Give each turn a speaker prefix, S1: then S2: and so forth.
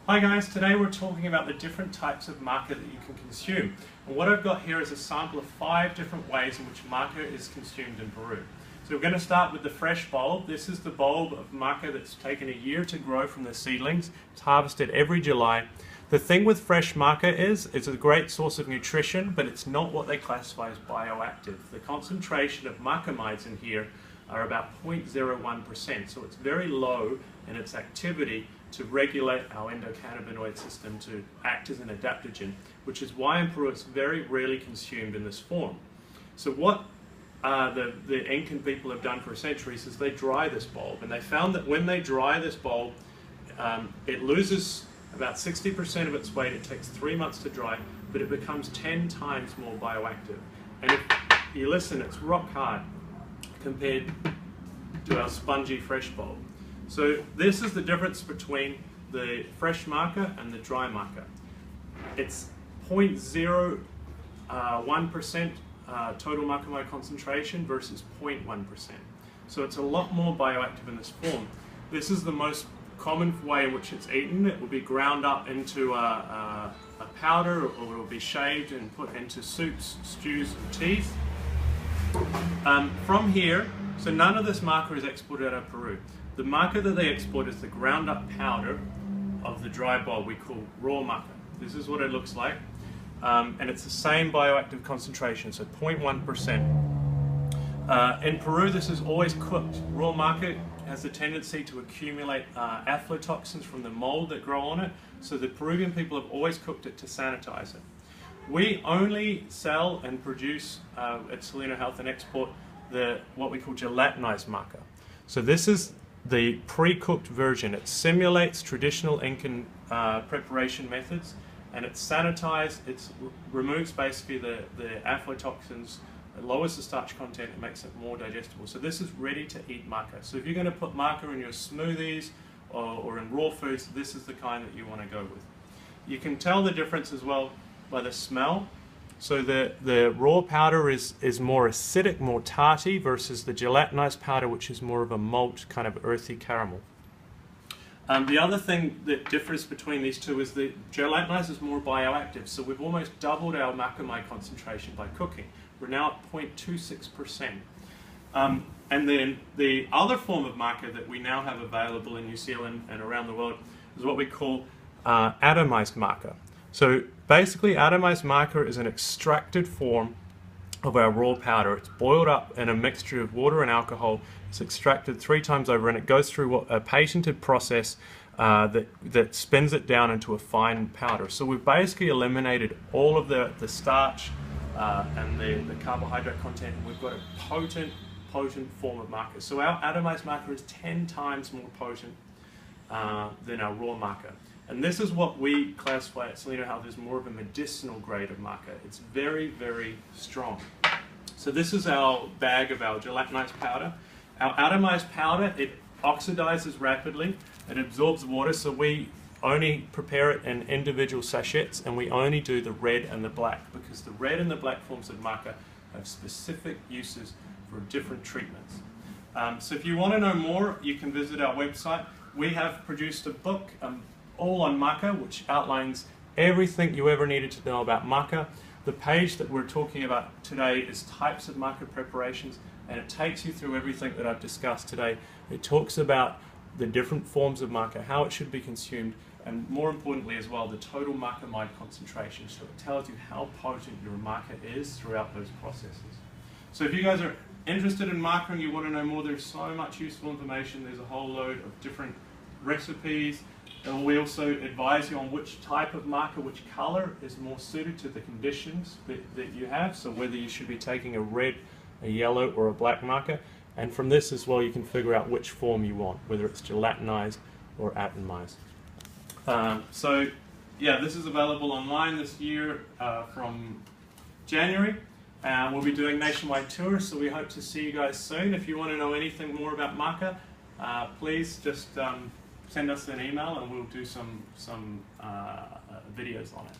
S1: Hi guys, today we're talking about the different types of maca that you can consume. And what I've got here is a sample of 5 different ways in which maca is consumed in Peru. So we're going to start with the fresh bulb. This is the bulb of maca that's taken a year to grow from the seedlings. It's harvested every July. The thing with fresh maca is it's a great source of nutrition, but it's not what they classify as bioactive. The concentration of macamides in here are about 0.01%, so it's very low in its activity to regulate our endocannabinoid system to act as an adaptogen, which is why in Peru it's very rarely consumed in this form. So what the Incan people have done for centuries is they dry this bulb, and they found that when they dry this bulb, it loses about 60% of its weight. It takes 3 months to dry, but it becomes 10 times more bioactive. And if you listen, it's rock hard compared to our spongy fresh bulb. So this is the difference between the fresh maca and the dry maca. It's 0.01% total macamide concentration versus 0.1%. So it's a lot more bioactive in this form. This is the most common way in which it's eaten. It will be ground up into a powder, or it will be shaved and put into soups, stews and teas. From here, so none of this maca is exported out of Peru. The maca that they export is the ground up powder of the dry bulb we call raw maca. This is what it looks like, and it's the same bioactive concentration, so 0.1%. In Peru, this is always cooked. Raw maca has a tendency to accumulate aflatoxins from the mold that grow on it, so the Peruvian people have always cooked it to sanitize it. We only sell and produce at Seleno Health and export what we call gelatinized maca. So this is the pre-cooked version. It simulates traditional Incan preparation methods, and it's sanitized. It removes basically the aflatoxins, it lowers the starch content, and makes it more digestible. So this is ready to eat maca. So if you're going to put maca in your smoothies or in raw foods, this is the kind that you want to go with. You can tell the difference as well by the smell. So the raw powder is more acidic, more tarty, versus the gelatinized powder, which is more of a malt, kind of earthy caramel. The other thing that differs between these two is the gelatinized is more bioactive. So we've almost doubled our macamide concentration by cooking. We're now at 0.26%. And then the other form of maca that we now have available in New Zealand and around the world is what we call atomized maca. So basically, atomized maca is an extracted form of our raw powder. It's boiled up in a mixture of water and alcohol. It's extracted 3 times over, and it goes through a patented process that spins it down into a fine powder. So we've basically eliminated all of the starch and the carbohydrate content, and we've got a potent form of maca. So our atomized maca is 10 times more potent than our raw maca. And this is what we classify at Seleno Health as more of a medicinal grade of maca. It's very, very strong. So this is our bag of our gelatinized powder. Our atomized powder, it oxidizes rapidly, it absorbs water, so we only prepare it in individual sachets, and we only do the red and the black, because the red and the black forms of maca have specific uses for different treatments. So if you want to know more, you can visit our website. We have produced a book, all on maca, which outlines everything you ever needed to know about maca. The page that we're talking about today is types of maca preparations, and it takes you through everything that I've discussed today. It talks about the different forms of maca, how it should be consumed, and more importantly as well, the total macamide concentration. So it tells you how potent your maca is throughout those processes. So if you guys are interested in maca and you want to know more, there's so much useful information. There's a whole load of different recipes. And we also advise you on which type of maca, which color is more suited to the conditions that you have. So whether you should be taking a red, a yellow, or a black maca. And from this as well, you can figure out which form you want, whether it's gelatinized or atomized. So yeah, this is available online this year from January. We'll be doing nationwide tours, so we hope to see you guys soon. If you want to know anything more about maca, please just send us an email and we'll do some videos on it.